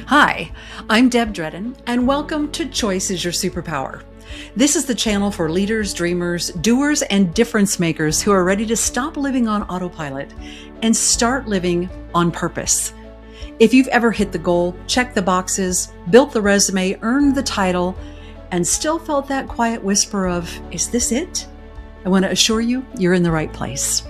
Hi, I'm Deb Dredden, and welcome to Choice Is Your SuperPower. This is the channel for leaders, dreamers, doers, and difference makers who are ready to stop living on autopilot and start living on purpose. If you've ever hit the goal, checked the boxes, built the resume, earned the title, and still felt that quiet whisper of, is this it? I want to assure you, you're in the right place.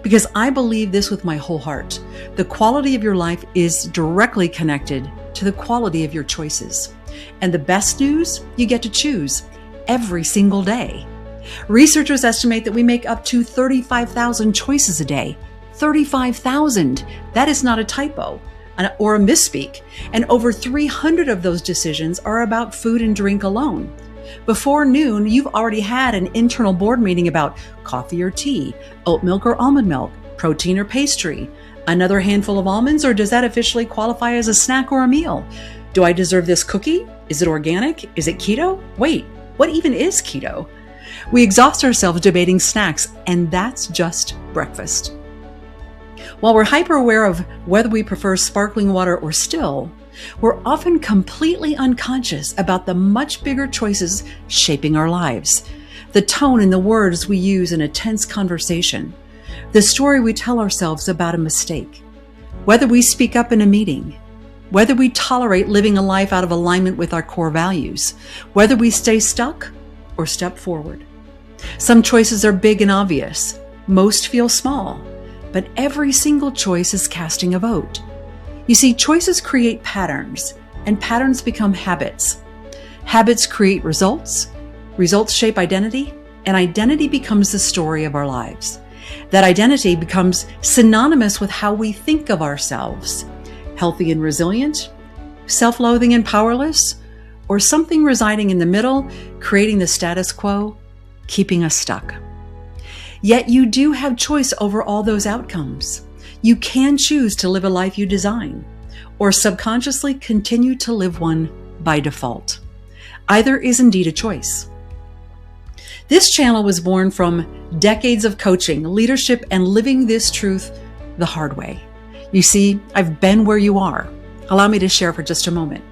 Because I believe this with my whole heart. The quality of your life is directly connected to the quality of your choices. And the best news, you get to choose every single day. Researchers estimate that we make up to 35,000 choices a day. 35,000. That is not a typo or a misspeak. And over 300 of those decisions are about food and drink alone. Before noon, you've already had an internal board meeting about coffee or tea, oat milk or almond milk, protein or pastry, another handful of almonds, or does that officially qualify as a snack or a meal? Do I deserve this cookie? Is it organic? Is it keto? Wait, what even is keto? We exhaust ourselves debating snacks, and that's just breakfast. While we're hyper aware of whether we prefer sparkling water or still, we're often completely unconscious about the much bigger choices shaping our lives, the tone and the words we use in a tense conversation, the story we tell ourselves about a mistake, whether we speak up in a meeting, whether we tolerate living a life out of alignment with our core values, whether we stay stuck or step forward. Some choices are big and obvious. Most feel small, but every single choice is casting a vote. You see, choices create patterns, and patterns become habits. Habits create results, results shape identity, and identity becomes the story of our lives. That identity becomes synonymous with how we think of ourselves, healthy and resilient, self-loathing and powerless, or something residing in the middle, creating the status quo, keeping us stuck. Yet you do have choice over all those outcomes. You can choose to live a life you design, or subconsciously continue to live one by default. Either is indeed a choice. This channel was born from decades of coaching, leadership, and living this truth the hard way. You see, I've been where you are. Allow me to share for just a moment.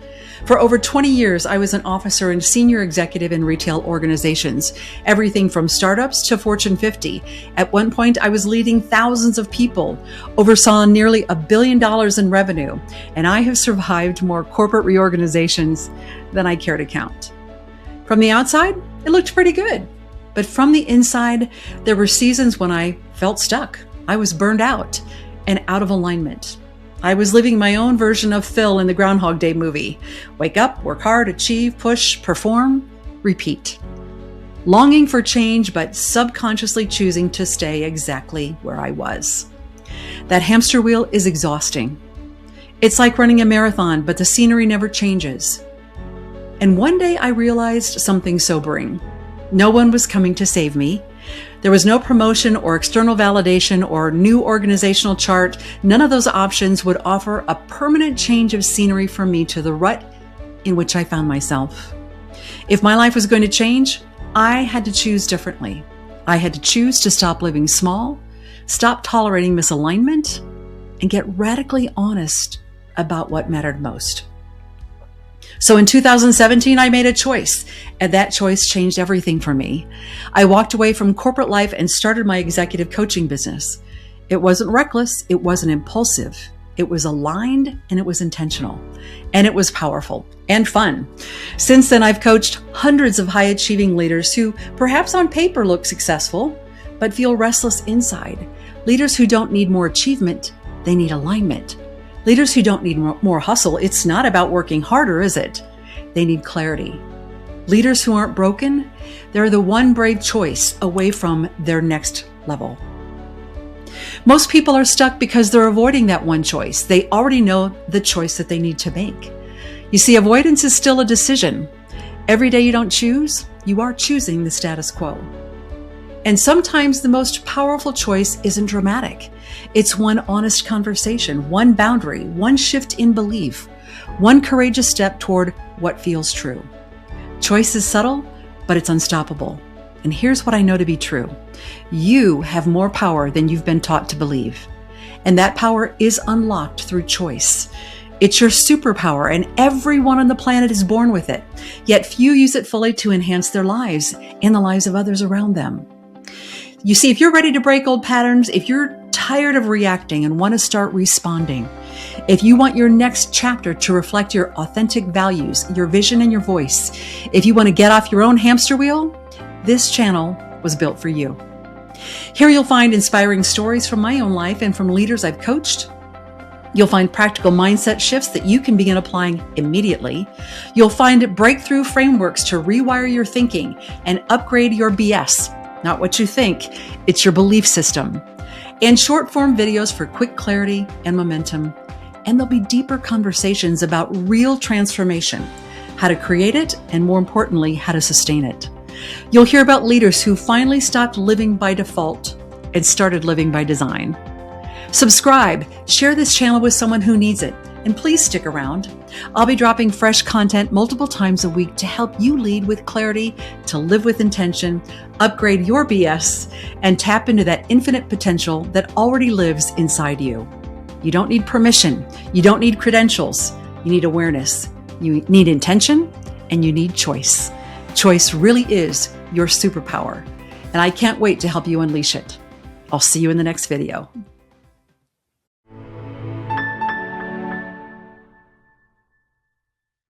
For over 20 years, I was an officer and senior executive in retail organizations, everything from startups to Fortune 50. At one point, I was leading thousands of people, oversaw nearly $1 billion in revenue, and I have survived more corporate reorganizations than I care to count. From the outside, it looked pretty good. But from the inside, there were seasons when I felt stuck. I was burned out and out of alignment. I was living my own version of Phil in the Groundhog Day movie. Wake up, work hard, achieve, push, perform, repeat. Longing for change, but subconsciously choosing to stay exactly where I was. That hamster wheel is exhausting. It's like running a marathon, but the scenery never changes. And one day I realized something sobering. No one was coming to save me. There was no promotion or external validation or new organizational chart. None of those options would offer a permanent change of scenery for me to the rut in which I found myself. If my life was going to change, I had to choose differently. I had to choose to stop living small, stop tolerating misalignment, and get radically honest about what mattered most. So in 2017, I made a choice, and that choice changed everything for me. I walked away from corporate life and started my executive coaching business. It wasn't reckless, it wasn't impulsive. It was aligned and it was intentional. And it was powerful and fun. Since then, I've coached hundreds of high-achieving leaders who perhaps on paper look successful, but feel restless inside. Leaders who don't need more achievement, they need alignment. Leaders who don't need more hustle, it's not about working harder, is it? They need clarity. Leaders who aren't broken, they're the one brave choice away from their next level. Most people are stuck because they're avoiding that one choice. They already know the choice that they need to make. You see, avoidance is still a decision. Every day you don't choose, you are choosing the status quo. And sometimes the most powerful choice isn't dramatic. It's one honest conversation, one boundary, one shift in belief, one courageous step toward what feels true. Choice is subtle, but it's unstoppable. And here's what I know to be true. You have more power than you've been taught to believe. And that power is unlocked through choice. It's your superpower, and everyone on the planet is born with it. Yet few use it fully to enhance their lives and the lives of others around them. You see, if you're ready to break old patterns, if you're tired of reacting and want to start responding, if you want your next chapter to reflect your authentic values, your vision, and your voice, if you want to get off your own hamster wheel, this channel was built for you. Here you'll find inspiring stories from my own life and from leaders I've coached. You'll find practical mindset shifts that you can begin applying immediately. You'll find breakthrough frameworks to rewire your thinking and upgrade your BS. Not what you think, it's your belief system. And short form videos for quick clarity and momentum. And there'll be deeper conversations about real transformation, how to create it, and more importantly, how to sustain it. You'll hear about leaders who finally stopped living by default and started living by design. Subscribe, share this channel with someone who needs it, and please stick around. I'll be dropping fresh content multiple times a week to help you lead with clarity, to live with intention, upgrade your BS, and tap into that infinite potential that already lives inside you. You don't need permission. You don't need credentials. You need awareness. You need intention, and you need choice. Choice really is your superpower, and I can't wait to help you unleash it. I'll see you in the next video.